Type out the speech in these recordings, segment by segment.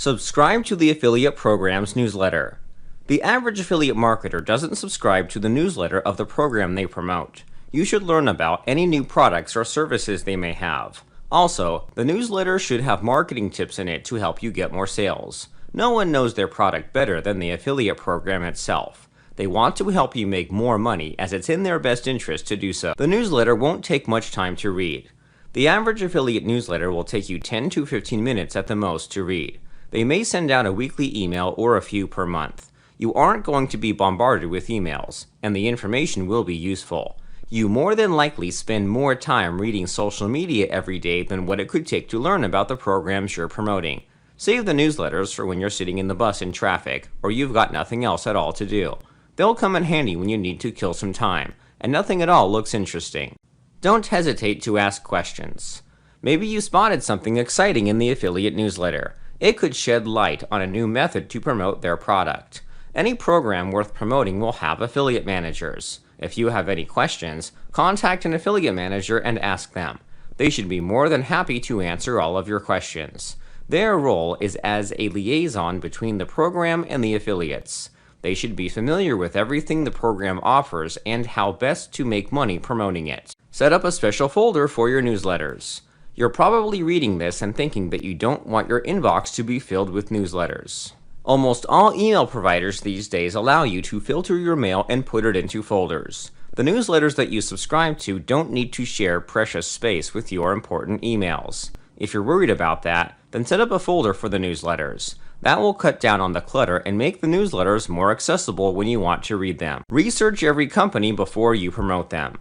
Subscribe to the affiliate program's newsletter. The average affiliate marketer doesn't subscribe to the newsletter of the program they promote. You should learn about any new products or services they may have. Also, the newsletter should have marketing tips in it to help you get more sales. No one knows their product better than the affiliate program itself. They want to help you make more money as it's in their best interest to do so. The newsletter won't take much time to read. The average affiliate newsletter will take you 10 to 15 minutes at the most to read. They may send out a weekly email or a few per month. You aren't going to be bombarded with emails, and the information will be useful. You more than likely spend more time reading social media every day than what it could take to learn about the programs you're promoting. Save the newsletters for when you're sitting in the bus in traffic, or you've got nothing else at all to do. They'll come in handy when you need to kill some time, and nothing at all looks interesting. Don't hesitate to ask questions. Maybe you spotted something exciting in the affiliate newsletter. It could shed light on a new method to promote their product. Any program worth promoting will have affiliate managers. If you have any questions, contact an affiliate manager and ask them. They should be more than happy to answer all of your questions. Their role is as a liaison between the program and the affiliates. They should be familiar with everything the program offers and how best to make money promoting it. Set up a special folder for your newsletters. You're probably reading this and thinking that you don't want your inbox to be filled with newsletters. Almost all email providers these days allow you to filter your mail and put it into folders. The newsletters that you subscribe to don't need to share precious space with your important emails. If you're worried about that, then set up a folder for the newsletters. That will cut down on the clutter and make the newsletters more accessible when you want to read them. Research every company before you promote them.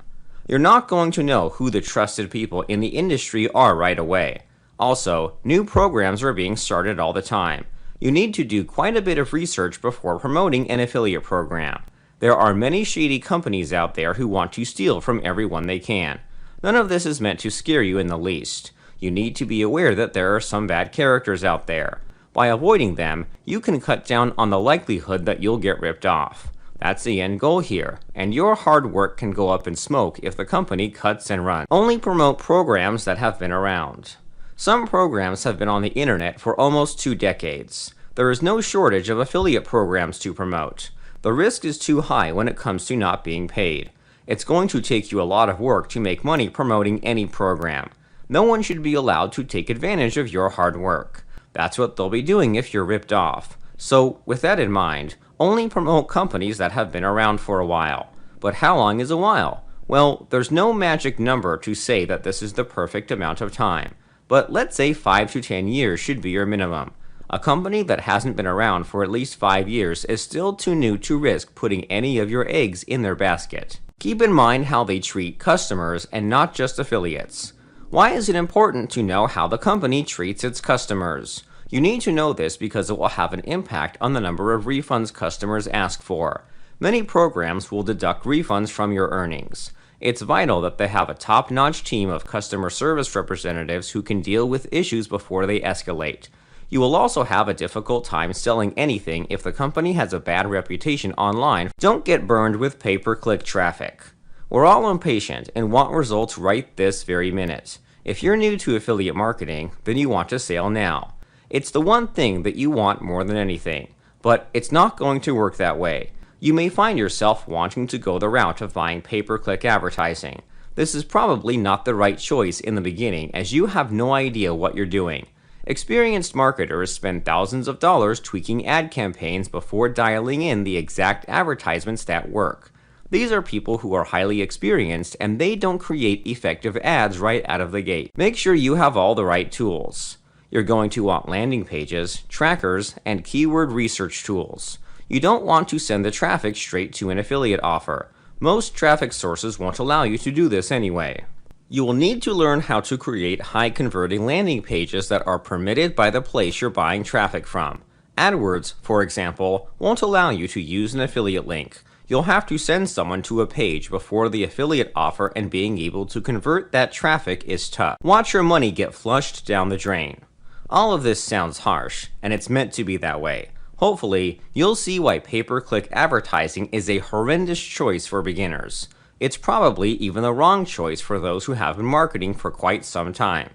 You're not going to know who the trusted people in the industry are right away. Also, new programs are being started all the time. You need to do quite a bit of research before promoting an affiliate program. There are many shady companies out there who want to steal from everyone they can. None of this is meant to scare you in the least. You need to be aware that there are some bad characters out there. By avoiding them, you can cut down on the likelihood that you'll get ripped off. That's the end goal here, and your hard work can go up in smoke if the company cuts and runs. Only promote programs that have been around. Some programs have been on the internet for almost 2 decades. There is no shortage of affiliate programs to promote. The risk is too high when it comes to not being paid. It's going to take you a lot of work to make money promoting any program. No one should be allowed to take advantage of your hard work. That's what they'll be doing if you're ripped off. So, with that in mind, only promote companies that have been around for a while. But how long is a while? Well, there's no magic number to say that this is the perfect amount of time. But let's say 5 to 10 years should be your minimum. A company that hasn't been around for at least 5 years is still too new to risk putting any of your eggs in their basket. Keep in mind how they treat customers and not just affiliates. Why is it important to know how the company treats its customers? You need to know this because it will have an impact on the number of refunds customers ask for. Many programs will deduct refunds from your earnings. It's vital that they have a top-notch team of customer service representatives who can deal with issues before they escalate. You will also have a difficult time selling anything if the company has a bad reputation online. Don't get burned with pay-per-click traffic. We're all impatient and want results right this very minute. If you're new to affiliate marketing, then you want a sale now. It's the one thing that you want more than anything, but it's not going to work that way. You may find yourself wanting to go the route of buying pay-per-click advertising. This is probably not the right choice in the beginning as you have no idea what you're doing. Experienced marketers spend thousands of dollars tweaking ad campaigns before dialing in the exact advertisements that work. These are people who are highly experienced and they don't create effective ads right out of the gate. Make sure you have all the right tools. You're going to want landing pages, trackers, and keyword research tools. You don't want to send the traffic straight to an affiliate offer. Most traffic sources won't allow you to do this anyway. You will need to learn how to create high-converting landing pages that are permitted by the place you're buying traffic from. AdWords, for example, won't allow you to use an affiliate link. You'll have to send someone to a page before the affiliate offer, and being able to convert that traffic is tough. Watch your money get flushed down the drain. All of this sounds harsh, and it's meant to be that way. Hopefully, you'll see why pay-per-click advertising is a horrendous choice for beginners. It's probably even the wrong choice for those who have been marketing for quite some time.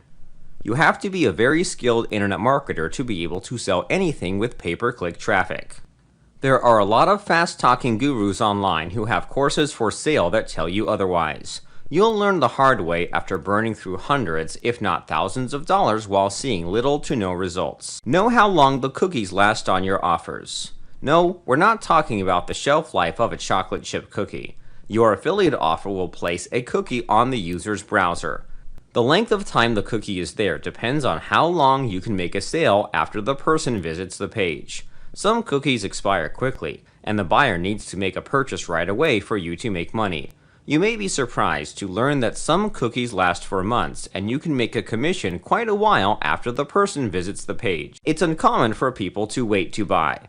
You have to be a very skilled internet marketer to be able to sell anything with pay-per-click traffic. There are a lot of fast-talking gurus online who have courses for sale that tell you otherwise. You'll learn the hard way after burning through hundreds, if not thousands of dollars while seeing little to no results. Know how long the cookies last on your offers. No, we're not talking about the shelf life of a chocolate chip cookie. Your affiliate offer will place a cookie on the user's browser. The length of time the cookie is there depends on how long you can make a sale after the person visits the page. Some cookies expire quickly, and the buyer needs to make a purchase right away for you to make money. You may be surprised to learn that some cookies last for months, and you can make a commission quite a while after the person visits the page. It's uncommon for people to wait to buy.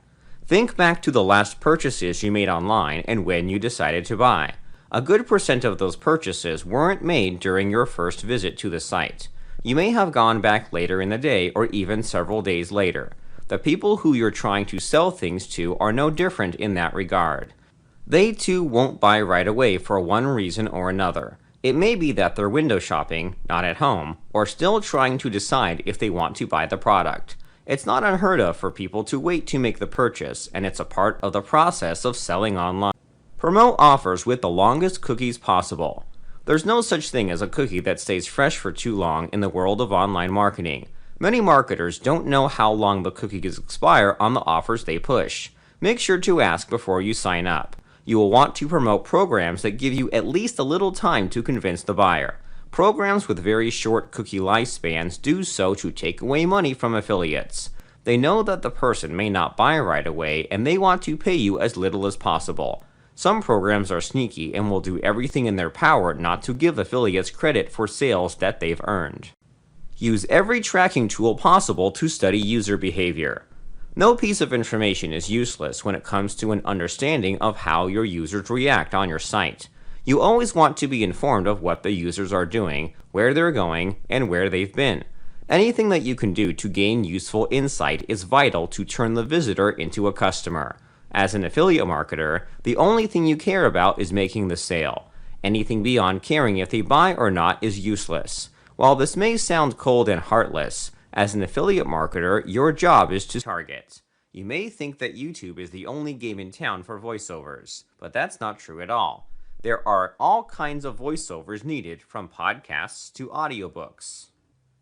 Think back to the last purchases you made online and when you decided to buy. A good percent of those purchases weren't made during your first visit to the site. You may have gone back later in the day or even several days later. The people who you're trying to sell things to are no different in that regard. They too won't buy right away for one reason or another. It may be that they're window shopping, not at home, or still trying to decide if they want to buy the product. It's not unheard of for people to wait to make the purchase, and it's a part of the process of selling online. Promote offers with the longest cookies possible. There's no such thing as a cookie that stays fresh for too long in the world of online marketing. Many marketers don't know how long the cookies expire on the offers they push. Make sure to ask before you sign up. You will want to promote programs that give you at least a little time to convince the buyer. Programs with very short cookie lifespans do so to take away money from affiliates. They know that the person may not buy right away, and they want to pay you as little as possible. Some programs are sneaky and will do everything in their power not to give affiliates credit for sales that they've earned. Use every tracking tool possible to study user behavior. No piece of information is useless when it comes to an understanding of how your users react on your site. You always want to be informed of what the users are doing, where they're going, and where they've been. Anything that you can do to gain useful insight is vital to turn the visitor into a customer. As an affiliate marketer, the only thing you care about is making the sale. Anything beyond caring if they buy or not is useless. While this may sound cold and heartless, as an affiliate marketer, your job is to target. You may think that YouTube is the only game in town for voiceovers, but that's not true at all. There are all kinds of voiceovers needed, from podcasts to audiobooks.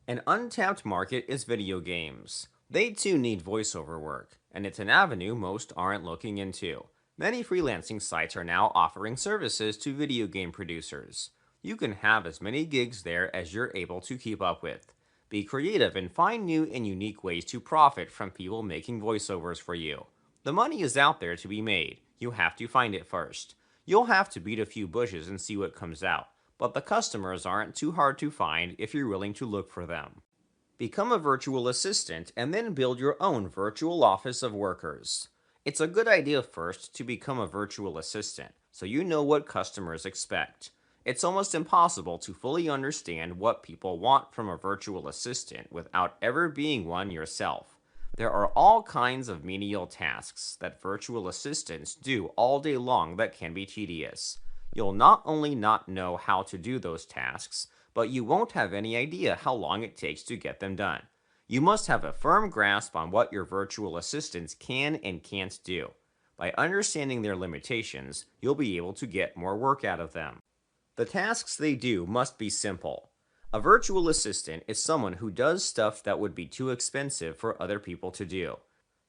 An untapped market is video games. They too need voiceover work, and it's an avenue most aren't looking into. Many freelancing sites are now offering services to video game producers. You can have as many gigs there as you're able to keep up with. Be creative and find new and unique ways to profit from people making voiceovers for you. The money is out there to be made. You have to find it first. You'll have to beat a few bushes and see what comes out, but the customers aren't too hard to find if you're willing to look for them. Become a virtual assistant and then build your own virtual office of workers. It's a good idea first to become a virtual assistant, so you know what customers expect. It's almost impossible to fully understand what people want from a virtual assistant without ever being one yourself. There are all kinds of menial tasks that virtual assistants do all day long that can be tedious. You'll not only not know how to do those tasks, but you won't have any idea how long it takes to get them done. You must have a firm grasp on what your virtual assistants can and can't do. By understanding their limitations, you'll be able to get more work out of them. The tasks they do must be simple. A virtual assistant is someone who does stuff that would be too expensive for other people to do.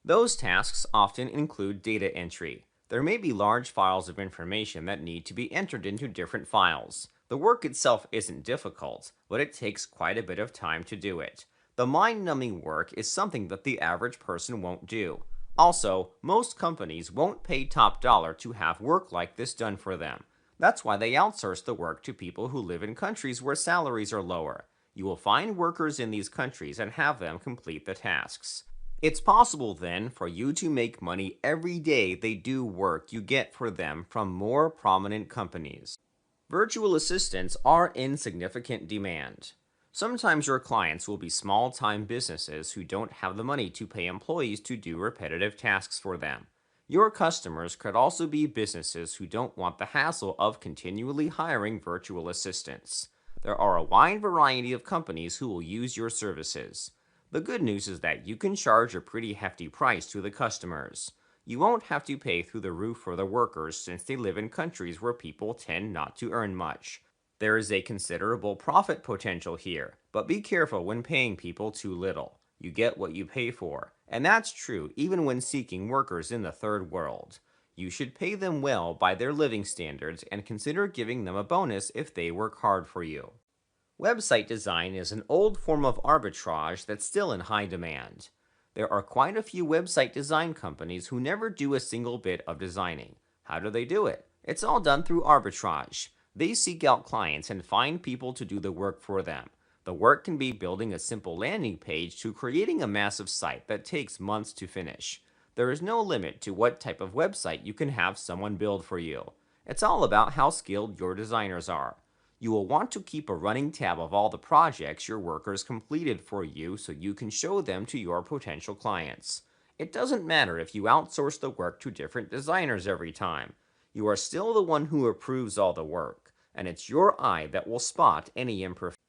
Those tasks often include data entry. There may be large files of information that need to be entered into different files. The work itself isn't difficult, but it takes quite a bit of time to do it. The mind-numbing work is something that the average person won't do. Also, most companies won't pay top dollar to have work like this done for them. That's why they outsource the work to people who live in countries where salaries are lower. You will find workers in these countries and have them complete the tasks. It's possible then for you to make money every day they do work you get for them from more prominent companies. Virtual assistants are in significant demand. Sometimes your clients will be small-time businesses who don't have the money to pay employees to do repetitive tasks for them. Your customers could also be businesses who don't want the hassle of continually hiring virtual assistants. There are a wide variety of companies who will use your services. The good news is that you can charge a pretty hefty price to the customers. You won't have to pay through the roof for the workers since they live in countries where people tend not to earn much. There is a considerable profit potential here, but be careful when paying people too little. You get what you pay for, and that's true even when seeking workers in the third world. You should pay them well by their living standards and consider giving them a bonus if they work hard for you. Website design is an old form of arbitrage that's still in high demand. There are quite a few website design companies who never do a single bit of designing. How do they do it? It's all done through arbitrage. They seek out clients and find people to do the work for them. The work can be building a simple landing page to creating a massive site that takes months to finish. There is no limit to what type of website you can have someone build for you. It's all about how skilled your designers are. You will want to keep a running tab of all the projects your workers completed for you so you can show them to your potential clients. It doesn't matter if you outsource the work to different designers every time. You are still the one who approves all the work, and it's your eye that will spot any imperfections.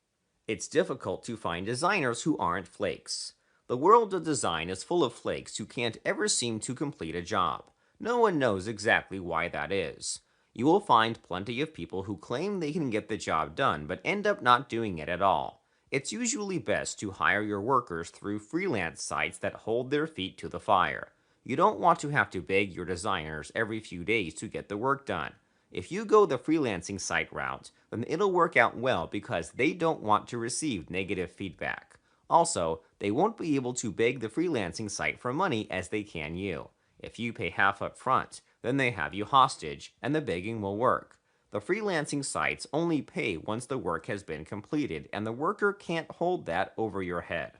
It's difficult to find designers who aren't flakes. The world of design is full of flakes who can't ever seem to complete a job. No one knows exactly why that is. You will find plenty of people who claim they can get the job done but end up not doing it at all. It's usually best to hire your workers through freelance sites that hold their feet to the fire. You don't want to have to beg your designers every few days to get the work done. If you go the freelancing site route, then it'll work out well because they don't want to receive negative feedback. Also, they won't be able to beg the freelancing site for money as they can you. If you pay half up front, then they have you hostage, and the begging will work. The freelancing sites only pay once the work has been completed, and the worker can't hold that over your head.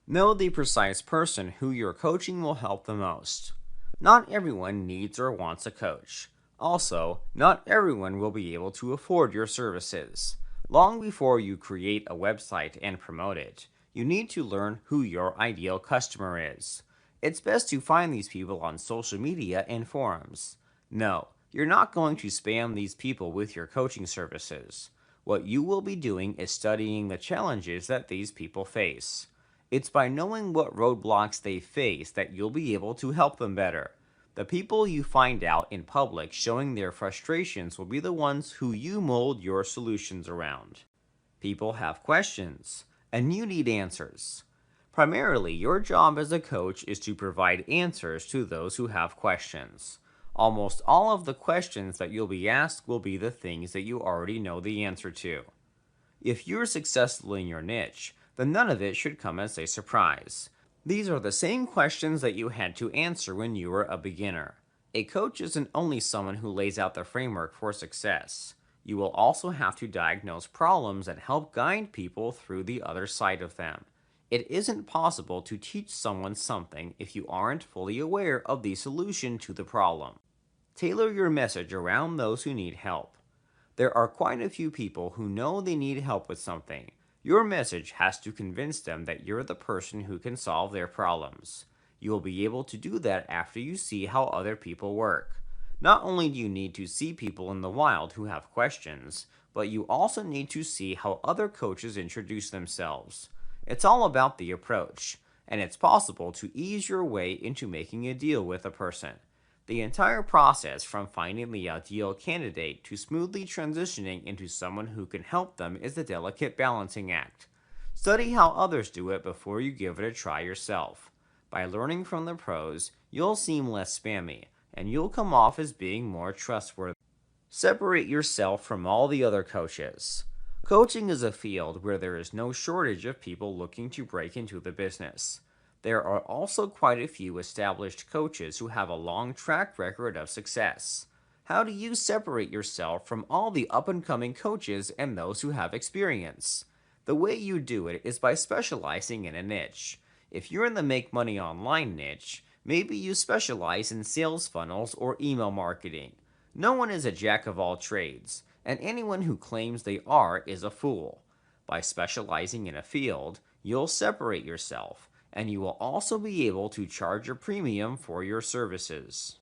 Know the precise person who your coaching will help the most. Not everyone needs or wants a coach. Also, not everyone will be able to afford your services. Long before you create a website and promote it, you need to learn who your ideal customer is. It's best to find these people on social media and forums. No, you're not going to spam these people with your coaching services. What you will be doing is studying the challenges that these people face. It's by knowing what roadblocks they face that you'll be able to help them better. The people you find out in public showing their frustrations will be the ones who you mold your solutions around. People have questions, and you need answers. Primarily, your job as a coach is to provide answers to those who have questions. Almost all of the questions that you'll be asked will be the things that you already know the answer to. If you're successful in your niche, then none of it should come as a surprise. These are the same questions that you had to answer when you were a beginner. A coach isn't only someone who lays out the framework for success. You will also have to diagnose problems and help guide people through the other side of them. It isn't possible to teach someone something if you aren't fully aware of the solution to the problem. Tailor your message around those who need help. There are quite a few people who know they need help with something. Your message has to convince them that you're the person who can solve their problems. You will be able to do that after you see how other people work. Not only do you need to see people in the wild who have questions, but you also need to see how other coaches introduce themselves. It's all about the approach, and it's possible to ease your way into making a deal with a person. The entire process from finding the ideal candidate to smoothly transitioning into someone who can help them is a delicate balancing act. Study how others do it before you give it a try yourself. By learning from the pros, you'll seem less spammy, and you'll come off as being more trustworthy. Separate yourself from all the other coaches. Coaching is a field where there is no shortage of people looking to break into the business. There are also quite a few established coaches who have a long track record of success. How do you separate yourself from all the up-and-coming coaches and those who have experience? The way you do it is by specializing in a niche. If you're in the make money online niche, maybe you specialize in sales funnels or email marketing. No one is a jack of all trades, and anyone who claims they are is a fool. By specializing in a field, you'll separate yourself, and you will also be able to charge a premium for your services.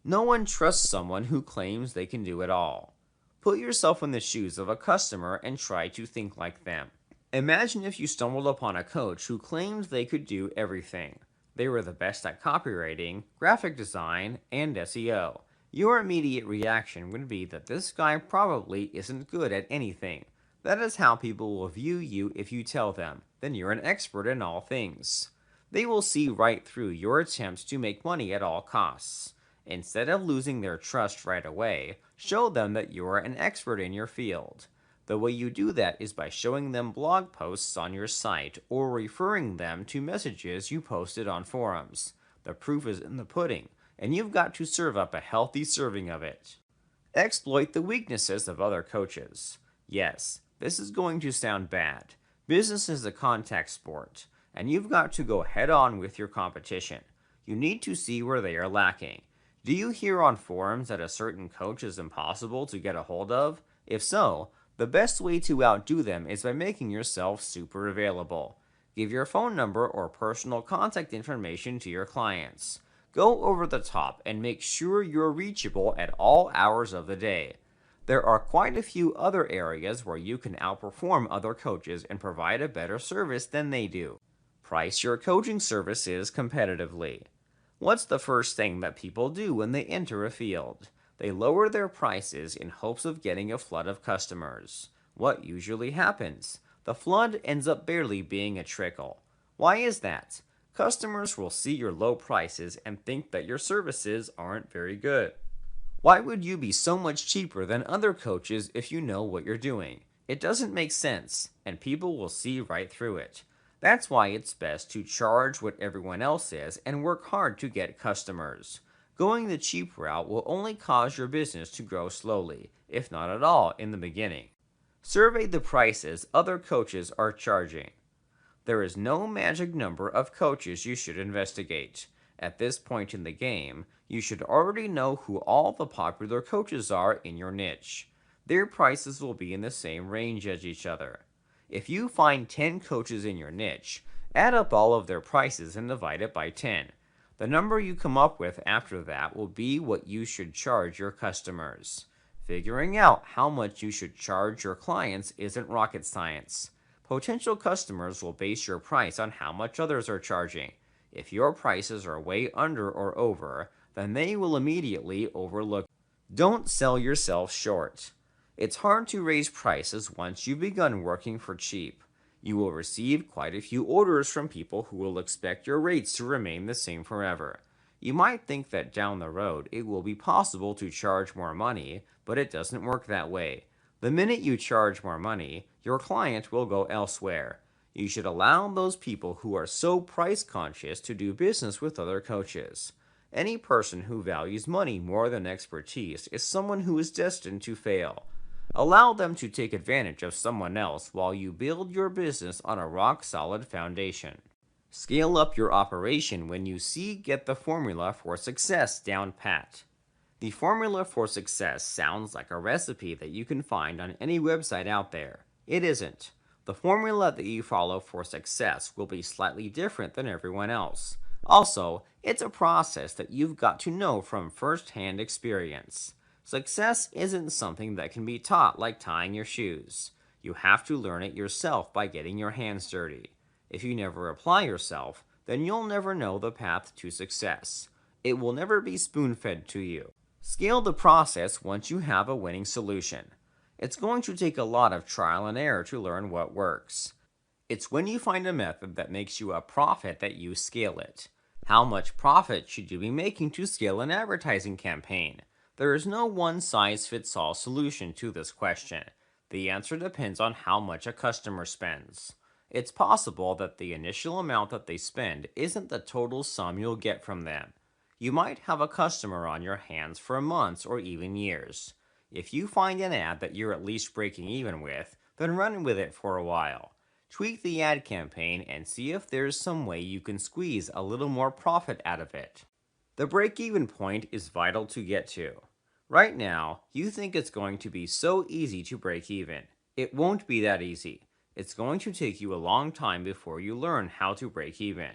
No one trusts someone who claims they can do it all. Put yourself in the shoes of a customer and try to think like them. Imagine if you stumbled upon a coach who claims they could do everything. They were the best at copywriting, graphic design, and SEO. Your immediate reaction would be that this guy probably isn't good at anything. That is how people will view you if you tell them, then you're an expert in all things. They will see right through your attempts to make money at all costs. Instead of losing their trust right away, show them that you are an expert in your field. The way you do that is by showing them blog posts on your site or referring them to messages you posted on forums. The proof is in the pudding, and you've got to serve up a healthy serving of it. Exploit the weaknesses of other coaches. Yes, this is going to sound bad. Business is a contact sport, and you've got to go head on with your competition. You need to see where they are lacking. Do you hear on forums that a certain coach is impossible to get a hold of? If so, the best way to outdo them is by making yourself super available. Give your phone number or personal contact information to your clients. Go over the top and make sure you're reachable at all hours of the day. There are quite a few other areas where you can outperform other coaches and provide a better service than they do. Price your coaching services competitively. What's the first thing that people do when they enter a field? They lower their prices in hopes of getting a flood of customers. What usually happens? The flood ends up barely being a trickle. Why is that? Customers will see your low prices and think that your services aren't very good. Why would you be so much cheaper than other coaches if you know what you're doing? It doesn't make sense, and people will see right through it. That's why it's best to charge what everyone else is and work hard to get customers. Going the cheap route will only cause your business to grow slowly, if not at all, in the beginning. Survey the prices other coaches are charging. There is no magic number of coaches you should investigate. At this point in the game, you should already know who all the popular coaches are in your niche. Their prices will be in the same range as each other. If you find 10 coaches in your niche, add up all of their prices and divide it by 10. The number you come up with after that will be what you should charge your customers. Figuring out how much you should charge your clients isn't rocket science. Potential customers will base your price on how much others are charging. If your prices are way under or over, then they will immediately overlook. Don't sell yourself short. It's hard to raise prices once you've begun working for cheap. You will receive quite a few orders from people who will expect your rates to remain the same forever. You might think that down the road it will be possible to charge more money, but it doesn't work that way. The minute you charge more money, your client will go elsewhere. You should allow those people who are so price conscious to do business with other coaches. Any person who values money more than expertise is someone who is destined to fail. Allow them to take advantage of someone else while you build your business on a rock-solid foundation. Scale up your operation when you get the formula for success down pat. The formula for success sounds like a recipe that you can find on any website out there. It isn't. The formula that you follow for success will be slightly different than everyone else. Also, it's a process that you've got to know from first-hand experience. Success isn't something that can be taught like tying your shoes. You have to learn it yourself by getting your hands dirty. If you never apply yourself, then you'll never know the path to success. It will never be spoon-fed to you. Scale the process once you have a winning solution. It's going to take a lot of trial and error to learn what works. It's when you find a method that makes you a profit that you scale it. How much profit should you be making to scale an advertising campaign? There is no one-size-fits-all solution to this question. The answer depends on how much a customer spends. It's possible that the initial amount that they spend isn't the total sum you'll get from them. You might have a customer on your hands for months or even years. If you find an ad that you're at least breaking even with, then run with it for a while. Tweak the ad campaign and see if there's some way you can squeeze a little more profit out of it. The break-even point is vital to get to. Right now, you think it's going to be so easy to break even. It won't be that easy. It's going to take you a long time before you learn how to break even.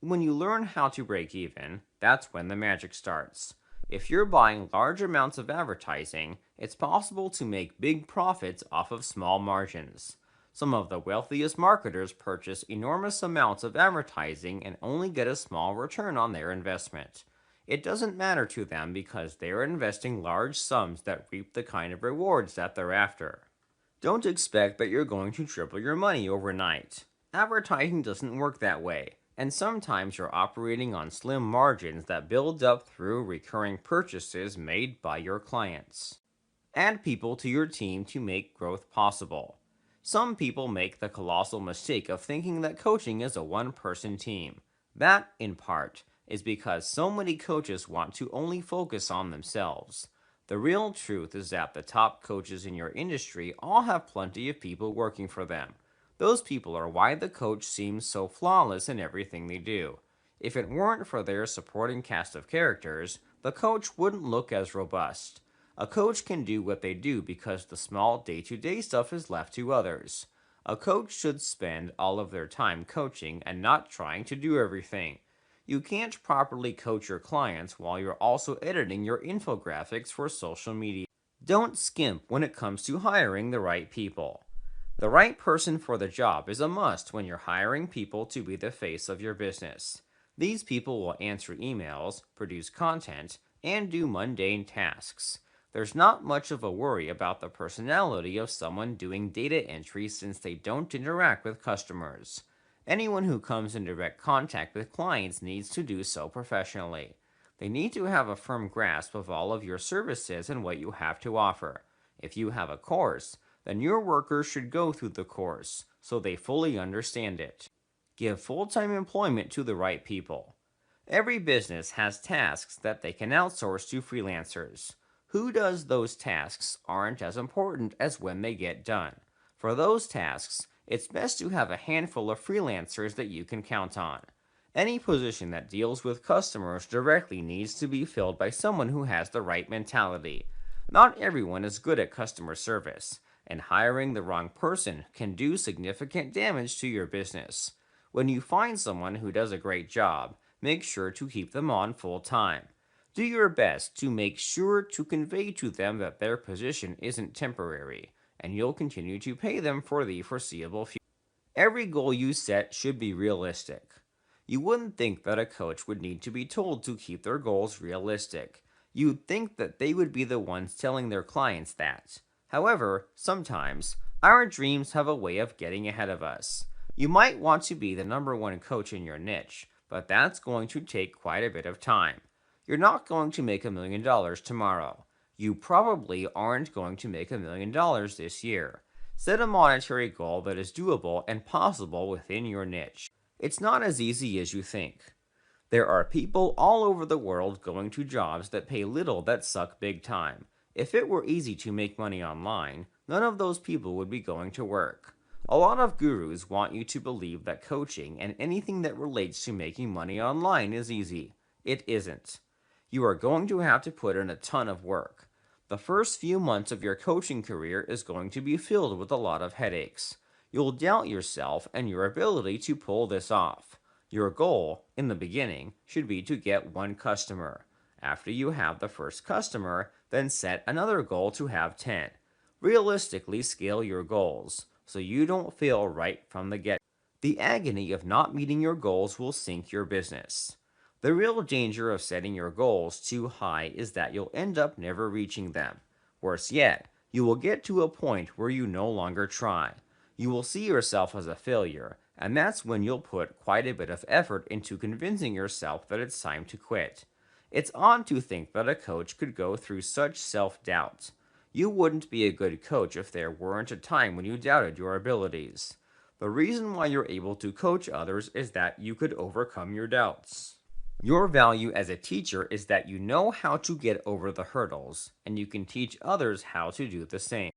When you learn how to break even, that's when the magic starts. If you're buying large amounts of advertising, it's possible to make big profits off of small margins. Some of the wealthiest marketers purchase enormous amounts of advertising and only get a small return on their investment. It doesn't matter to them because they're investing large sums that reap the kind of rewards that they're after. Don't expect that you're going to triple your money overnight. Advertising doesn't work that way, and sometimes you're operating on slim margins that build up through recurring purchases made by your clients. Add people to your team to make growth possible. Some people make the colossal mistake of thinking that coaching is a one-person team. That, in part, is because so many coaches want to only focus on themselves. The real truth is that the top coaches in your industry all have plenty of people working for them. Those people are why the coach seems so flawless in everything they do. If it weren't for their supporting cast of characters, the coach wouldn't look as robust. A coach can do what they do because the small day-to-day stuff is left to others. A coach should spend all of their time coaching and not trying to do everything. You can't properly coach your clients while you're also editing your infographics for social media. Don't skimp when it comes to hiring the right people. The right person for the job is a must when you're hiring people to be the face of your business. These people will answer emails, produce content, and do mundane tasks. There's not much of a worry about the personality of someone doing data entry since they don't interact with customers. Anyone who comes in direct contact with clients needs to do so professionally. They need to have a firm grasp of all of your services and what you have to offer. If you have a course, then your workers should go through the course so they fully understand it. Give full-time employment to the right people. Every business has tasks that they can outsource to freelancers. Who does those tasks aren't as important as when they get done. For those tasks, it's best to have a handful of freelancers that you can count on. Any position that deals with customers directly needs to be filled by someone who has the right mentality. Not everyone is good at customer service, and hiring the wrong person can do significant damage to your business. When you find someone who does a great job, make sure to keep them on full time. Do your best to make sure to convey to them that their position isn't temporary, and you'll continue to pay them for the foreseeable future. Every goal you set should be realistic. You wouldn't think that a coach would need to be told to keep their goals realistic. You'd think that they would be the ones telling their clients that. However, sometimes, our dreams have a way of getting ahead of us. You might want to be the number one coach in your niche, but that's going to take quite a bit of time. You're not going to make $1 million tomorrow. You probably aren't going to make $1 million this year. Set a monetary goal that is doable and possible within your niche. It's not as easy as you think. There are people all over the world going to jobs that pay little that suck big time. If it were easy to make money online, none of those people would be going to work. A lot of gurus want you to believe that coaching and anything that relates to making money online is easy. It isn't. You are going to have to put in a ton of work. The first few months of your coaching career is going to be filled with a lot of headaches. You'll doubt yourself and your ability to pull this off. Your goal, in the beginning, should be to get one customer. After you have the first customer, then set another goal to have 10. Realistically scale your goals, so you don't fail right from the get-go. The agony of not meeting your goals will sink your business. The real danger of setting your goals too high is that you'll end up never reaching them. Worse yet, you will get to a point where you no longer try. You will see yourself as a failure, and that's when you'll put quite a bit of effort into convincing yourself that it's time to quit. It's odd to think that a coach could go through such self-doubt. You wouldn't be a good coach if there weren't a time when you doubted your abilities. The reason why you're able to coach others is that you could overcome your doubts. Your value as a teacher is that you know how to get over the hurdles, and you can teach others how to do the same.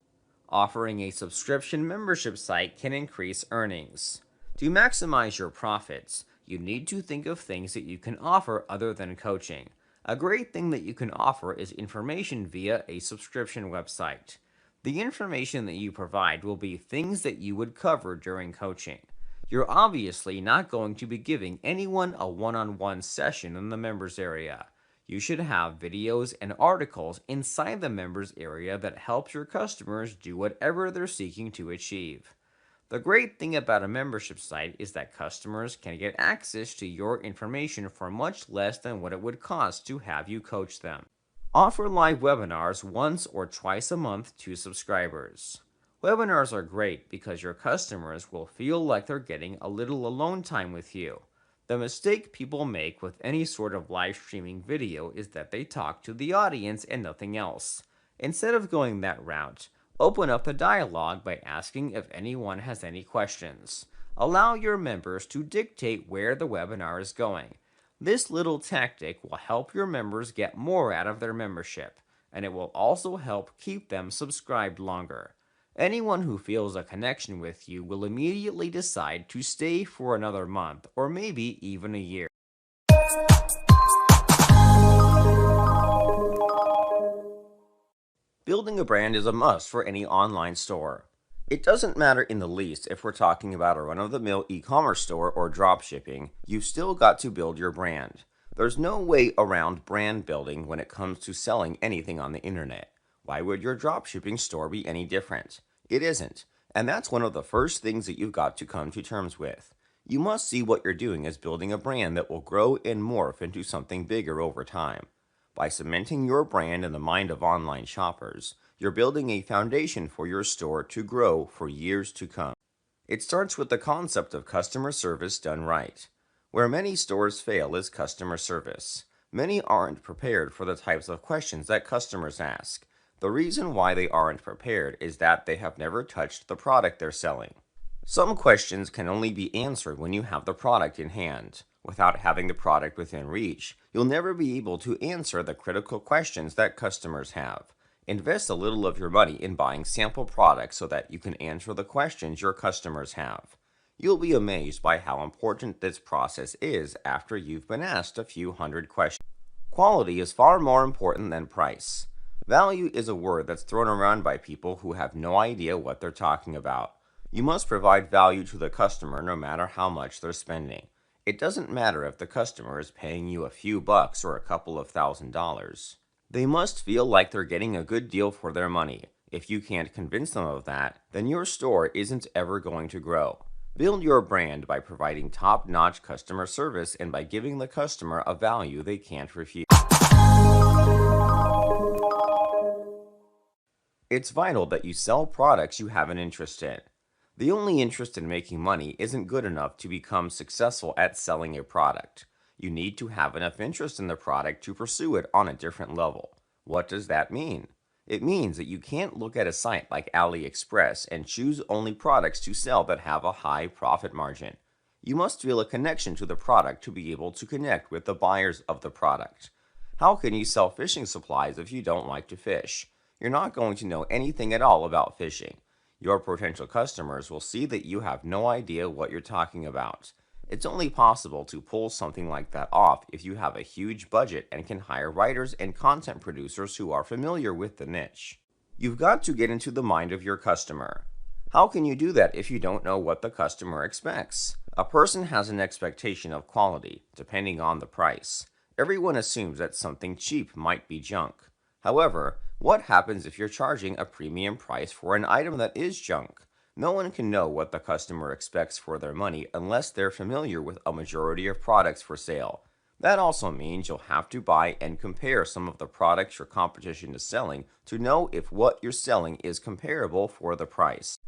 Offering a subscription membership site can increase earnings. To maximize your profits, you need to think of things that you can offer other than coaching. A great thing that you can offer is information via a subscription website. The information that you provide will be things that you would cover during coaching. You're obviously not going to be giving anyone a one-on-one session in the members area. You should have videos and articles inside the members area that helps your customers do whatever they're seeking to achieve. The great thing about a membership site is that customers can get access to your information for much less than what it would cost to have you coach them. Offer live webinars once or twice a month to subscribers. Webinars are great because your customers will feel like they're getting a little alone time with you. The mistake people make with any sort of live streaming video is that they talk to the audience and nothing else. Instead of going that route, open up the dialogue by asking if anyone has any questions. Allow your members to dictate where the webinar is going. This little tactic will help your members get more out of their membership, and it will also help keep them subscribed longer. Anyone who feels a connection with you will immediately decide to stay for another month or maybe even a year. Building a brand is a must for any online store. It doesn't matter in the least if we're talking about a run-of-the-mill e-commerce store or dropshipping, you've still got to build your brand. There's no way around brand building when it comes to selling anything on the internet. Why would your dropshipping store be any different? It isn't, and that's one of the first things that you've got to come to terms with. You must see what you're doing as building a brand that will grow and morph into something bigger over time. By cementing your brand in the mind of online shoppers, you're building a foundation for your store to grow for years to come. It starts with the concept of customer service done right. Where many stores fail is customer service. Many aren't prepared for the types of questions that customers ask. The reason why they aren't prepared is that they have never touched the product they're selling. Some questions can only be answered when you have the product in hand. Without having the product within reach, you'll never be able to answer the critical questions that customers have. Invest a little of your money in buying sample products so that you can answer the questions your customers have. You'll be amazed by how important this process is after you've been asked a few hundred questions. Quality is far more important than price. Value is a word that's thrown around by people who have no idea what they're talking about. You must provide value to the customer no matter how much they're spending. It doesn't matter if the customer is paying you a few bucks or a couple of $1,000s. They must feel like they're getting a good deal for their money. If you can't convince them of that, then your store isn't ever going to grow. Build your brand by providing top-notch customer service and by giving the customer a value they can't refuse. It's vital that you sell products you have an interest in. The only interest in making money isn't good enough to become successful at selling a product. You need to have enough interest in the product to pursue it on a different level. What does that mean? It means that you can't look at a site like AliExpress and choose only products to sell that have a high profit margin. You must feel a connection to the product to be able to connect with the buyers of the product. How can you sell fishing supplies if you don't like to fish? You're not going to know anything at all about fishing. Your potential customers will see that you have no idea what you're talking about. It's only possible to pull something like that off if you have a huge budget and can hire writers and content producers who are familiar with the niche. You've got to get into the mind of your customer. How can you do that if you don't know what the customer expects? A person has an expectation of quality, depending on the price. Everyone assumes that something cheap might be junk. However, what happens if you're charging a premium price for an item that is junk? No one can know what the customer expects for their money unless they're familiar with a majority of products for sale. That also means you'll have to buy and compare some of the products your competition is selling to know if what you're selling is comparable for the price.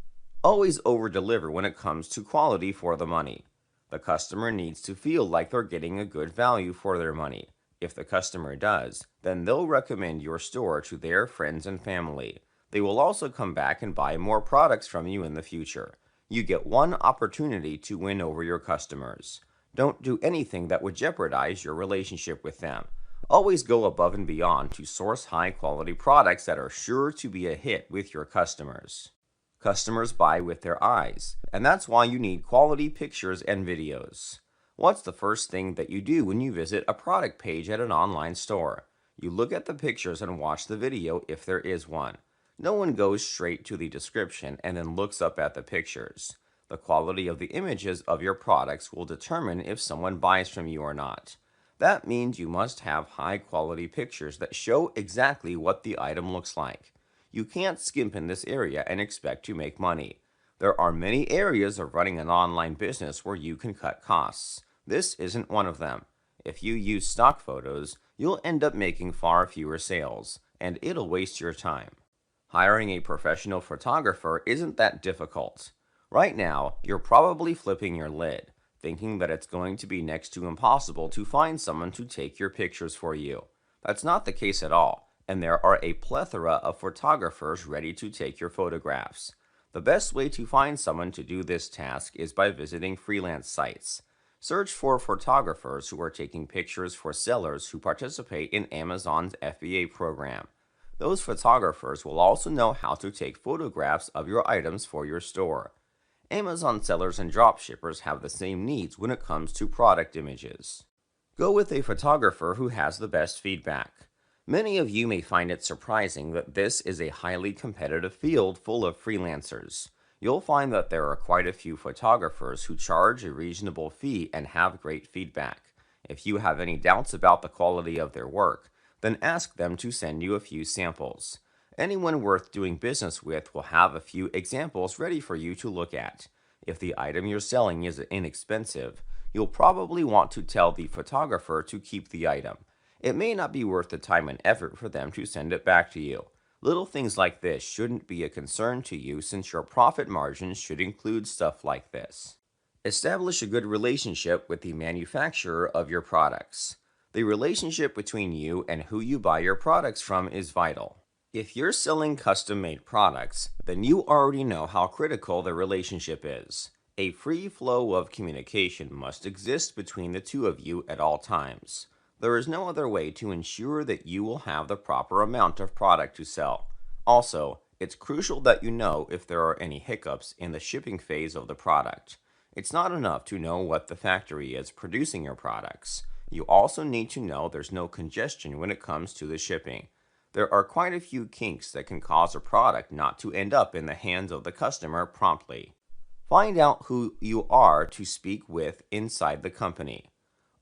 Always over-deliver when it comes to quality for the money. The customer needs to feel like they're getting a good value for their money. If the customer does, then they'll recommend your store to their friends and family. They will also come back and buy more products from you in the future. You get one opportunity to win over your customers. Don't do anything that would jeopardize your relationship with them. Always go above and beyond to source high-quality products that are sure to be a hit with your customers. Customers buy with their eyes, and that's why you need quality pictures and videos. What's the first thing that you do when you visit a product page at an online store? You look at the pictures and watch the video if there is one. No one goes straight to the description and then looks up at the pictures. The quality of the images of your products will determine if someone buys from you or not. That means you must have high quality pictures that show exactly what the item looks like. You can't skimp in this area and expect to make money. There are many areas of running an online business where you can cut costs. This isn't one of them. If you use stock photos, you'll end up making far fewer sales, and it'll waste your time. Hiring a professional photographer isn't that difficult. Right now, you're probably flipping your lid, thinking that it's going to be next to impossible to find someone to take your pictures for you. That's not the case at all, and there are a plethora of photographers ready to take your photographs. The best way to find someone to do this task is by visiting freelance sites. Search for photographers who are taking pictures for sellers who participate in Amazon's FBA program. Those photographers will also know how to take photographs of your items for your store. Amazon sellers and dropshippers have the same needs when it comes to product images. Go with a photographer who has the best feedback. Many of you may find it surprising that this is a highly competitive field full of freelancers. You'll find that there are quite a few photographers who charge a reasonable fee and have great feedback. If you have any doubts about the quality of their work, then ask them to send you a few samples. Anyone worth doing business with will have a few examples ready for you to look at. If the item you're selling is inexpensive, you'll probably want to tell the photographer to keep the item. It may not be worth the time and effort for them to send it back to you. Little things like this shouldn't be a concern to you since your profit margins should include stuff like this. Establish a good relationship with the manufacturer of your products. The relationship between you and who you buy your products from is vital. If you're selling custom-made products, then you already know how critical the relationship is. A free flow of communication must exist between the two of you at all times. There is no other way to ensure that you will have the proper amount of product to sell. Also, it's crucial that you know if there are any hiccups in the shipping phase of the product. It's not enough to know what the factory is producing your products. You also need to know there's no congestion when it comes to the shipping. There are quite a few kinks that can cause a product not to end up in the hands of the customer promptly. Find out who you are to speak with inside the company.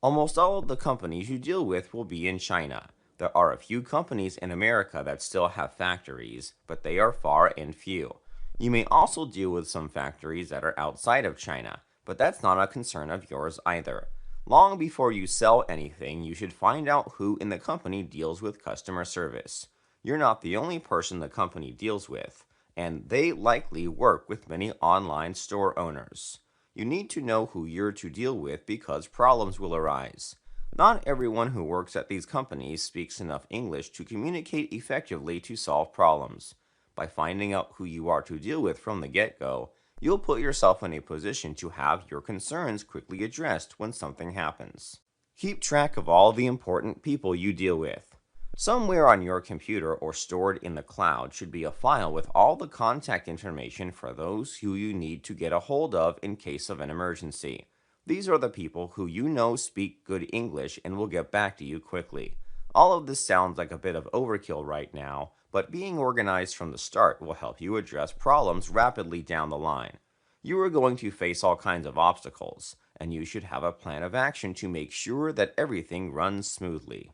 Almost all of the companies you deal with will be in China. There are a few companies in America that still have factories, but they are far and few. You may also deal with some factories that are outside of China, but that's not a concern of yours either. Long before you sell anything, you should find out who in the company deals with customer service. You're not the only person the company deals with, and they likely work with many online store owners. You need to know who you're to deal with because problems will arise. Not everyone who works at these companies speaks enough English to communicate effectively to solve problems. By finding out who you are to deal with from the get-go, you'll put yourself in a position to have your concerns quickly addressed when something happens. Keep track of all the important people you deal with. Somewhere on your computer or stored in the cloud should be a file with all the contact information for those who you need to get a hold of in case of an emergency. These are the people who you know speak good English and will get back to you quickly. All of this sounds like a bit of overkill right now, but being organized from the start will help you address problems rapidly down the line. You are going to face all kinds of obstacles, and you should have a plan of action to make sure that everything runs smoothly.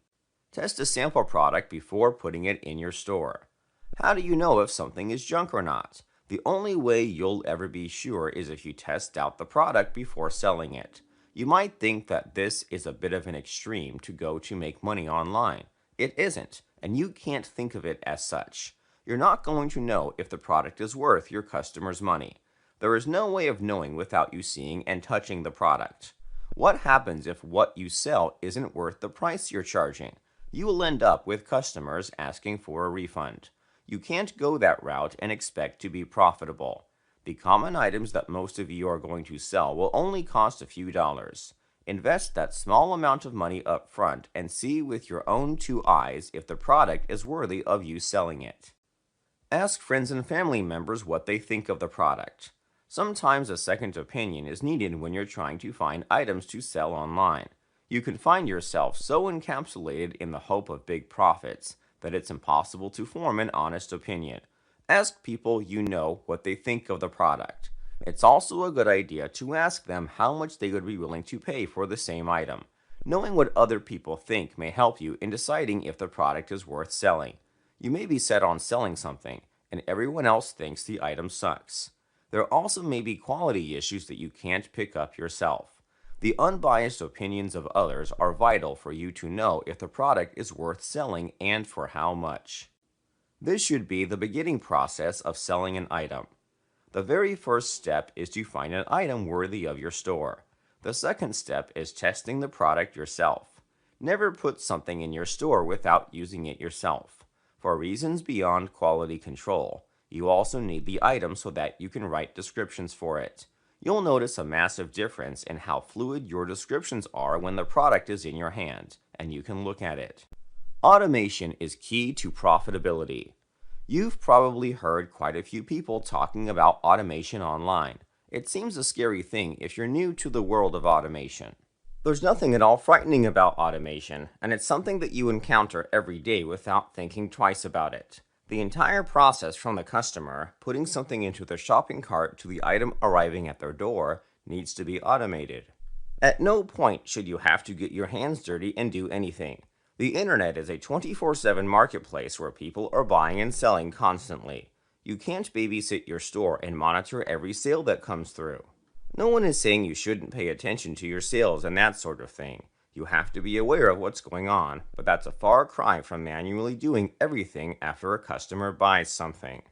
Test a sample product before putting it in your store. How do you know if something is junk or not? The only way you'll ever be sure is if you test out the product before selling it. You might think that this is a bit of an extreme to go to make money online. It isn't, and you can't think of it as such. You're not going to know if the product is worth your customer's money. There is no way of knowing without you seeing and touching the product. What happens if what you sell isn't worth the price you're charging? You will end up with customers asking for a refund. You can't go that route and expect to be profitable. The common items that most of you are going to sell will only cost a few dollars. Invest that small amount of money up front and see with your own two eyes if the product is worthy of you selling it. Ask friends and family members what they think of the product. Sometimes a second opinion is needed when you're trying to find items to sell online. You can find yourself so encapsulated in the hope of big profits that it's impossible to form an honest opinion. Ask people you know what they think of the product. It's also a good idea to ask them how much they would be willing to pay for the same item. Knowing what other people think may help you in deciding if the product is worth selling. You may be set on selling something, and everyone else thinks the item sucks. There also may be quality issues that you can't pick up yourself. The unbiased opinions of others are vital for you to know if the product is worth selling and for how much. This should be the beginning process of selling an item. The very first step is to find an item worthy of your store. The second step is testing the product yourself. Never put something in your store without using it yourself. For reasons beyond quality control, you also need the item so that you can write descriptions for it. You'll notice a massive difference in how fluid your descriptions are when the product is in your hand, and you can look at it. Automation is key to profitability. You've probably heard quite a few people talking about automation online. It seems a scary thing if you're new to the world of automation. There's nothing at all frightening about automation, and it's something that you encounter every day without thinking twice about it. The entire process from the customer putting something into their shopping cart to the item arriving at their door needs to be automated. At no point should you have to get your hands dirty and do anything. The internet is a 24/7 marketplace where people are buying and selling constantly. You can't babysit your store and monitor every sale that comes through. No one is saying you shouldn't pay attention to your sales and that sort of thing. You have to be aware of what's going on, but that's a far cry from manually doing everything after a customer buys something.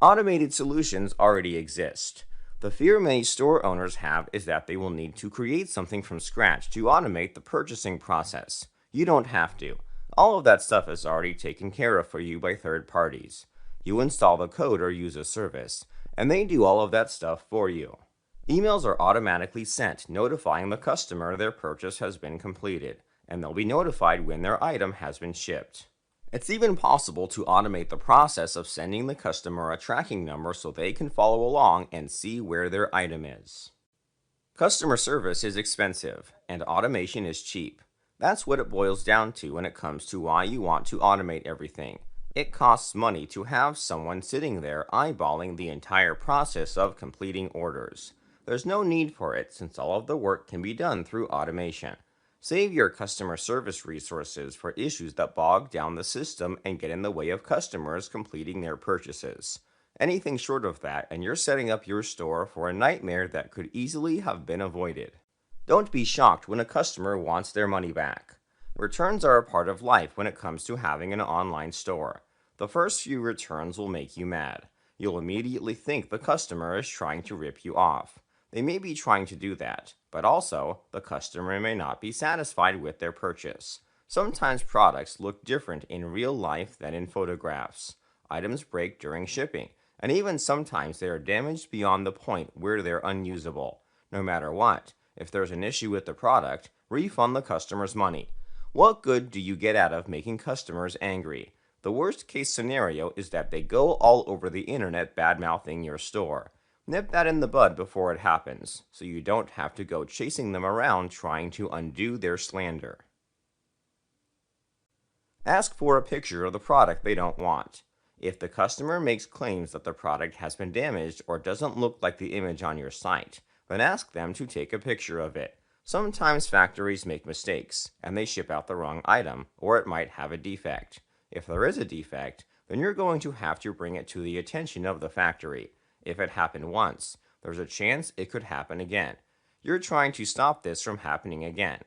Automated solutions already exist. The fear many store owners have is that they will need to create something from scratch to automate the purchasing process. You don't have to. All of that stuff is already taken care of for you by third parties. You install the code or use a service, and they do all of that stuff for you. Emails are automatically sent notifying the customer their purchase has been completed, and they'll be notified when their item has been shipped. It's even possible to automate the process of sending the customer a tracking number so they can follow along and see where their item is. Customer service is expensive, and automation is cheap. That's what it boils down to when it comes to why you want to automate everything. It costs money to have someone sitting there eyeballing the entire process of completing orders. There's no need for it since all of the work can be done through automation. Save your customer service resources for issues that bog down the system and get in the way of customers completing their purchases. Anything short of that, and you're setting up your store for a nightmare that could easily have been avoided. Don't be shocked when a customer wants their money back. Returns are a part of life when it comes to having an online store. The first few returns will make you mad. You'll immediately think the customer is trying to rip you off. They may be trying to do that, but also, the customer may not be satisfied with their purchase. Sometimes products look different in real life than in photographs. Items break during shipping, and even sometimes they are damaged beyond the point where they're unusable. No matter what, if there's an issue with the product, refund the customer's money. What good do you get out of making customers angry? The worst case scenario is that they go all over the internet bad-mouthing your store. Nip that in the bud before it happens, so you don't have to go chasing them around trying to undo their slander. Ask for a picture of the product they don't want. If the customer makes claims that the product has been damaged or doesn't look like the image on your site, then ask them to take a picture of it. Sometimes factories make mistakes, and they ship out the wrong item, or it might have a defect. If there is a defect, then you're going to have to bring it to the attention of the factory. If it happened once, there's a chance it could happen again. You're trying to stop this from happening again.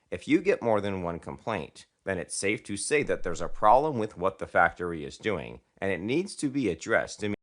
If you get more than one complaint, then it's safe to say that there's a problem with what the factory is doing, and it needs to be addressed immediately.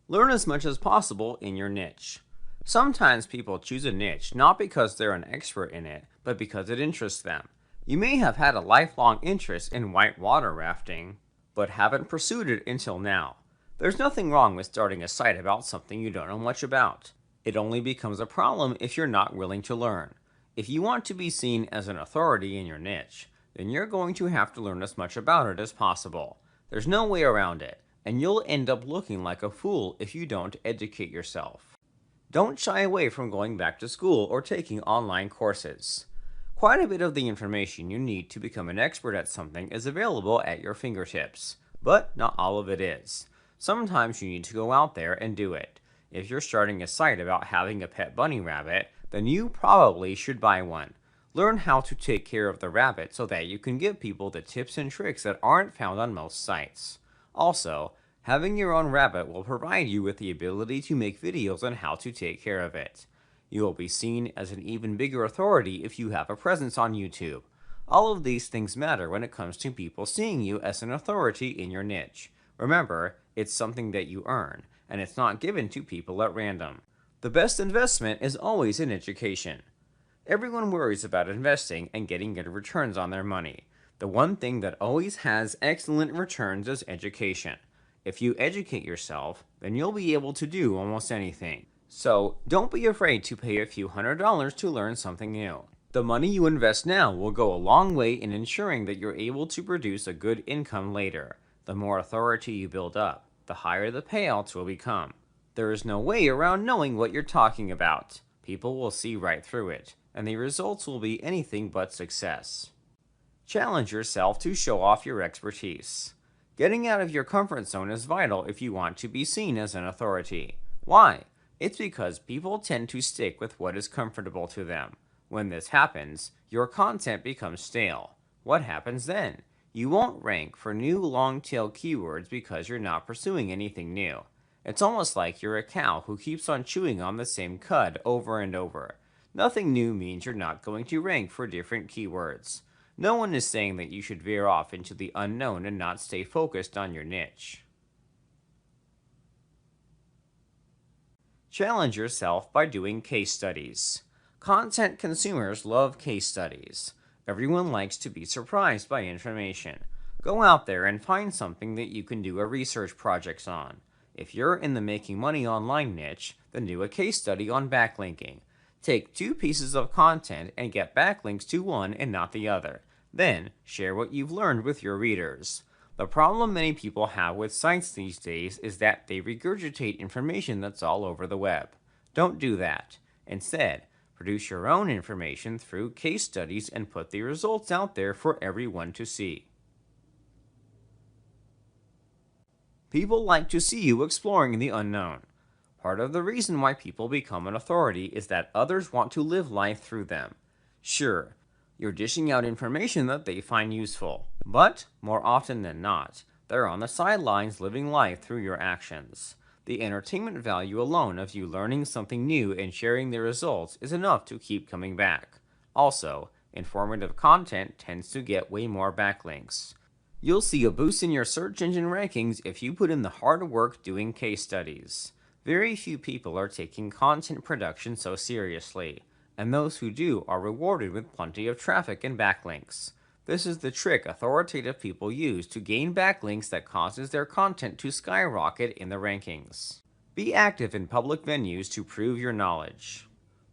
Learn as much as possible in your niche. Sometimes people choose a niche not because they're an expert in it, but because it interests them. You may have had a lifelong interest in whitewater rafting, but haven't pursued it until now. There's nothing wrong with starting a site about something you don't know much about. It only becomes a problem if you're not willing to learn. If you want to be seen as an authority in your niche, then you're going to have to learn as much about it as possible. There's no way around it, and you'll end up looking like a fool if you don't educate yourself. Don't shy away from going back to school or taking online courses. Quite a bit of the information you need to become an expert at something is available at your fingertips, but not all of it is. Sometimes you need to go out there and do it. If you're starting a site about having a pet bunny rabbit, then you probably should buy one. Learn how to take care of the rabbit so that you can give people the tips and tricks that aren't found on most sites. Also, having your own rabbit will provide you with the ability to make videos on how to take care of it. You will be seen as an even bigger authority if you have a presence on YouTube. All of these things matter when it comes to people seeing you as an authority in your niche. Remember, it's something that you earn, and it's not given to people at random. The best investment is always in education. Everyone worries about investing and getting good returns on their money. The one thing that always has excellent returns is education. If you educate yourself, then you'll be able to do almost anything. So, don't be afraid to pay a few $100s to learn something new. The money you invest now will go a long way in ensuring that you're able to produce a good income later. The more authority you build up, the higher the payouts will become. There is no way around knowing what you're talking about. People will see right through it, and the results will be anything but success. Challenge yourself to show off your expertise. Getting out of your comfort zone is vital if you want to be seen as an authority. Why? It's because people tend to stick with what is comfortable to them. When this happens, your content becomes stale. What happens then? You won't rank for new long-tail keywords because you're not pursuing anything new. It's almost like you're a cow who keeps on chewing on the same cud over and over. Nothing new means you're not going to rank for different keywords. No one is saying that you should veer off into the unknown and not stay focused on your niche. Challenge yourself by doing case studies. Content consumers love case studies. Everyone likes to be surprised by information. Go out there and find something that you can do a research project on. If you're in the making money online niche, then do a case study on backlinking. Take 2 pieces of content and get backlinks to one and not the other. Then, share what you've learned with your readers. The problem many people have with sites these days is that they regurgitate information that's all over the web. Don't do that. Instead, produce your own information through case studies and put the results out there for everyone to see. People like to see you exploring the unknown. Part of the reason why people become an authority is that others want to live life through them. Sure, you're dishing out information that they find useful, but more often than not, they're on the sidelines living life through your actions. The entertainment value alone of you learning something new and sharing the results is enough to keep coming back. Also, informative content tends to get way more backlinks. You'll see a boost in your search engine rankings if you put in the hard work doing case studies. Very few people are taking content production so seriously, and those who do are rewarded with plenty of traffic and backlinks. This is the trick authoritative people use to gain backlinks that causes their content to skyrocket in the rankings. Be active in public venues to prove your knowledge.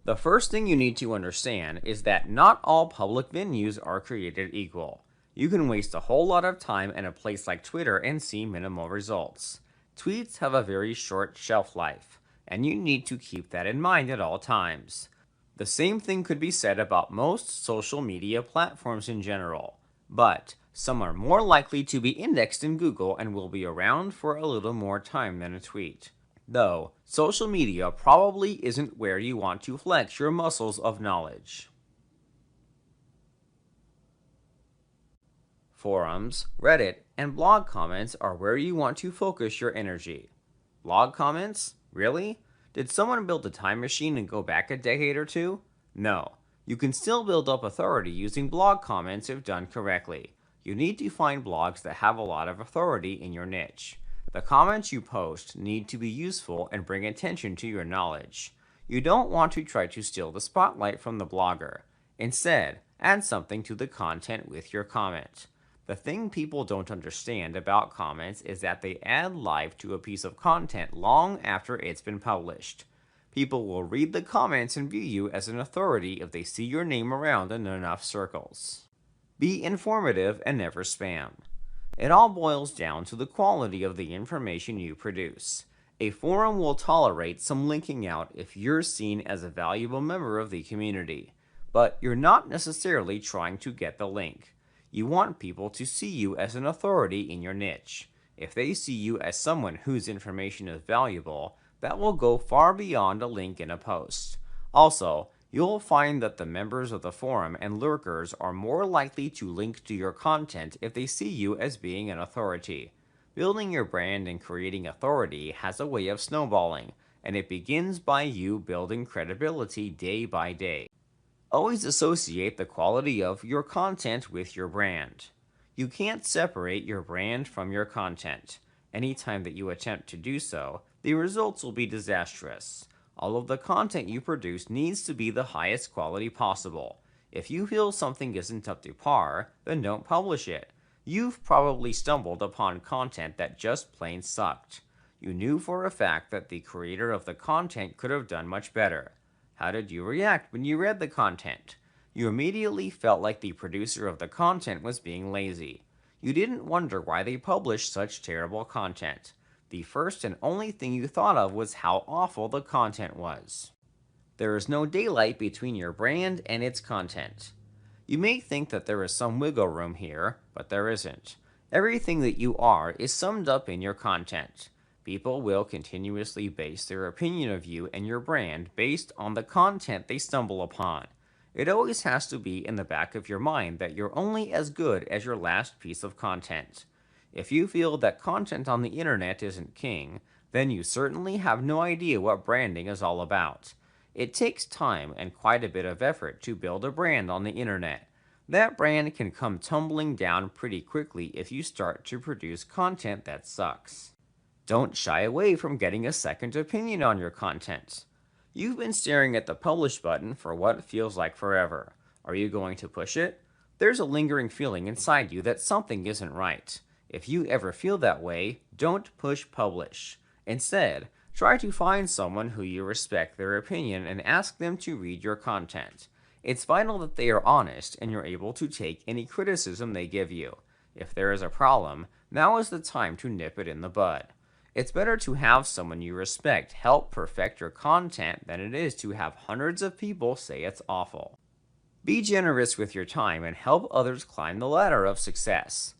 The first thing you need to understand is that not all public venues are created equal. You can waste a whole lot of time in a place like Twitter and see minimal results. Tweets have a very short shelf life, and you need to keep that in mind at all times. The same thing could be said about most social media platforms in general, but some are more likely to be indexed in Google and will be around for a little more time than a tweet. Though, social media probably isn't where you want to flex your muscles of knowledge. Forums, Reddit, and blog comments are where you want to focus your energy. Blog comments? Really? Did someone build a time machine and go back a decade or two? No. You can still build up authority using blog comments if done correctly. You need to find blogs that have a lot of authority in your niche. The comments you post need to be useful and bring attention to your knowledge. You don't want to try to steal the spotlight from the blogger. Instead, add something to the content with your comment. The thing people don't understand about comments is that they add life to a piece of content long after it's been published. People will read the comments and view you as an authority if they see your name around in enough circles. Be informative and never spam. It all boils down to the quality of the information you produce. A forum will tolerate some linking out if you're seen as a valuable member of the community, but you're not necessarily trying to get the link. You want people to see you as an authority in your niche. If they see you as someone whose information is valuable, that will go far beyond a link in a post. Also, you'll find that the members of the forum and lurkers are more likely to link to your content if they see you as being an authority. Building your brand and creating authority has a way of snowballing, and it begins by you building credibility day by day. Always associate the quality of your content with your brand. You can't separate your brand from your content. Anytime that you attempt to do so, the results will be disastrous. All of the content you produce needs to be the highest quality possible. If you feel something isn't up to par, then don't publish it. You've probably stumbled upon content that just plain sucked. You knew for a fact that the creator of the content could have done much better. How did you react when you read the content? You immediately felt like the producer of the content was being lazy. You didn't wonder why they published such terrible content. The first and only thing you thought of was how awful the content was. There is no daylight between your brand and its content. You may think that there is some wiggle room here, but there isn't. Everything that you are is summed up in your content. People will continuously base their opinion of you and your brand based on the content they stumble upon. It always has to be in the back of your mind that you're only as good as your last piece of content. If you feel that content on the internet isn't king, then you certainly have no idea what branding is all about. It takes time and quite a bit of effort to build a brand on the internet. That brand can come tumbling down pretty quickly if you start to produce content that sucks. Don't shy away from getting a second opinion on your content. You've been staring at the publish button for what feels like forever. Are you going to push it? There's a lingering feeling inside you that something isn't right. If you ever feel that way, don't push publish. Instead, try to find someone who you respect their opinion and ask them to read your content. It's vital that they are honest and you're able to take any criticism they give you. If there is a problem, now is the time to nip it in the bud. It's better to have someone you respect help perfect your content than it is to have hundreds of people say it's awful. Be generous with your time and help others climb the ladder of success.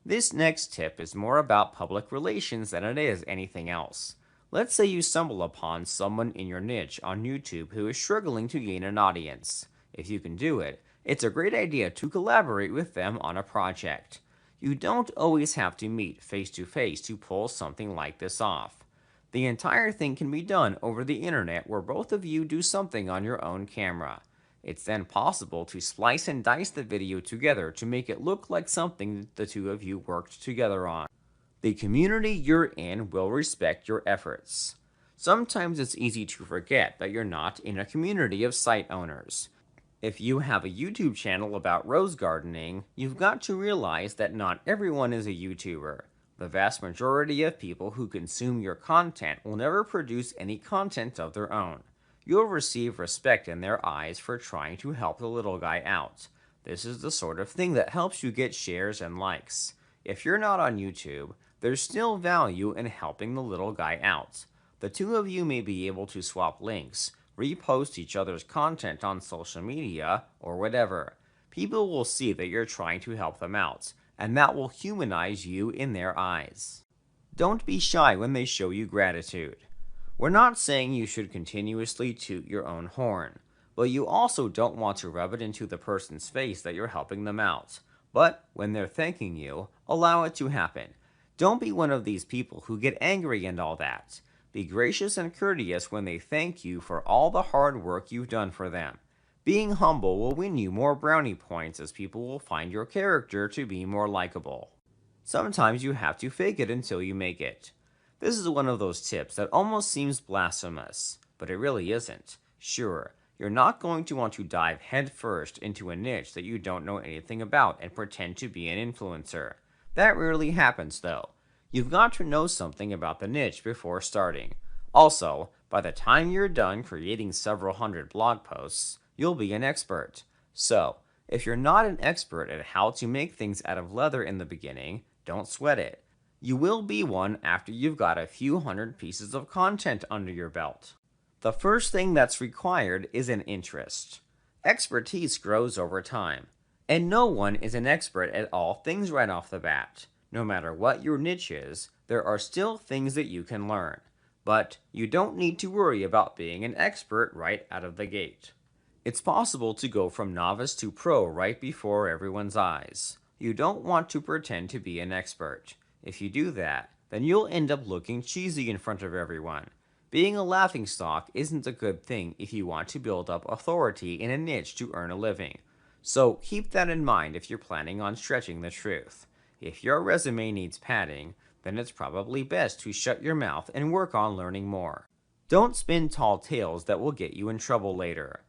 This next tip is more about public relations than it is anything else. Let's say you stumble upon someone in your niche on YouTube who is struggling to gain an audience. If you can do it, it's a great idea to collaborate with them on a project. You don't always have to meet face to face to pull something like this off. The entire thing can be done over the internet where both of you do something on your own camera. It's then possible to slice and dice the video together to make it look like something the two of you worked together on. The community you're in will respect your efforts. Sometimes it's easy to forget that you're not in a community of site owners. If you have a YouTube channel about rose gardening, you've got to realize that not everyone is a YouTuber. The vast majority of people who consume your content will never produce any content of their own. You'll receive respect in their eyes for trying to help the little guy out. This is the sort of thing that helps you get shares and likes. If you're not on YouTube, there's still value in helping the little guy out. The two of you may be able to swap links, repost each other's content on social media, or whatever. People will see that you're trying to help them out, and that will humanize you in their eyes. Don't be shy when they show you gratitude. We're not saying you should continuously toot your own horn, but you also don't want to rub it into the person's face that you're helping them out. But when they're thanking you, allow it to happen. Don't be one of these people who get angry and all that. Be gracious and courteous when they thank you for all the hard work you've done for them. Being humble will win you more brownie points as people will find your character to be more likable. Sometimes you have to fake it until you make it. This is one of those tips that almost seems blasphemous, but it really isn't. Sure, you're not going to want to dive headfirst into a niche that you don't know anything about and pretend to be an influencer. That rarely happens though. You've got to know something about the niche before starting. Also, by the time you're done creating several hundred blog posts, you'll be an expert. So, if you're not an expert at how to make things out of leather in the beginning, don't sweat it. You will be one after you've got a few hundred pieces of content under your belt. The first thing that's required is an interest. Expertise grows over time, and no one is an expert at all things right off the bat. No matter what your niche is, there are still things that you can learn. But you don't need to worry about being an expert right out of the gate. It's possible to go from novice to pro right before everyone's eyes. You don't want to pretend to be an expert. If you do that, then you'll end up looking cheesy in front of everyone. Being a laughingstock isn't a good thing if you want to build up authority in a niche to earn a living. So keep that in mind if you're planning on stretching the truth. If your resume needs padding, then it's probably best to shut your mouth and work on learning more. Don't spin tall tales that will get you in trouble later.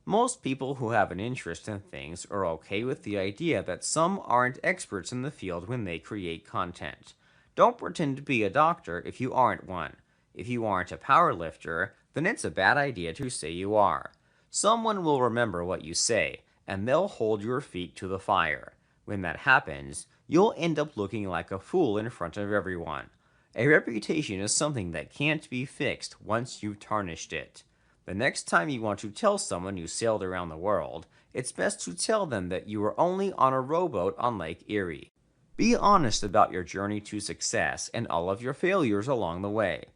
Most people who have an interest in things are okay with the idea that some aren't experts in the field when they create content. Don't pretend to be a doctor if you aren't one. If you aren't a power lifter, then it's a bad idea to say you are. Someone will remember what you say, and they'll hold your feet to the fire. When that happens, you'll end up looking like a fool in front of everyone. A reputation is something that can't be fixed once you've tarnished it. The next time you want to tell someone you sailed around the world, it's best to tell them that you were only on a rowboat on Lake Erie. Be honest about your journey to success and all of your failures along the way.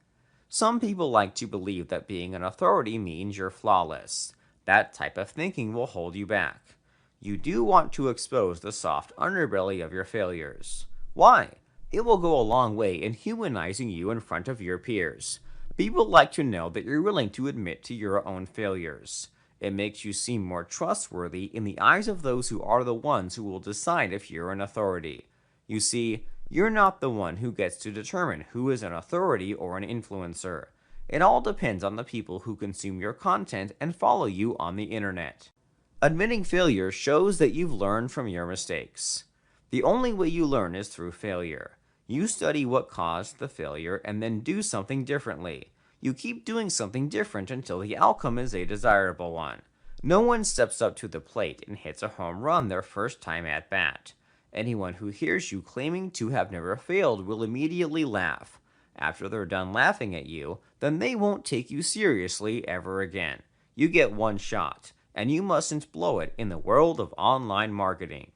Some people like to believe that being an authority means you're flawless. That type of thinking will hold you back. You do want to expose the soft underbelly of your failures. Why? It will go a long way in humanizing you in front of your peers. People like to know that you're willing to admit to your own failures. It makes you seem more trustworthy in the eyes of those who are the ones who will decide if you're an authority. You see, you're not the one who gets to determine who is an authority or an influencer. It all depends on the people who consume your content and follow you on the internet. Admitting failure shows that you've learned from your mistakes. The only way you learn is through failure. You study what caused the failure and then do something differently. You keep doing something different until the outcome is a desirable one. No one steps up to the plate and hits a home run their first time at bat. Anyone who hears you claiming to have never failed will immediately laugh. After they're done laughing at you, then they won't take you seriously ever again. You get one shot, and you mustn't blow it in the world of online marketing.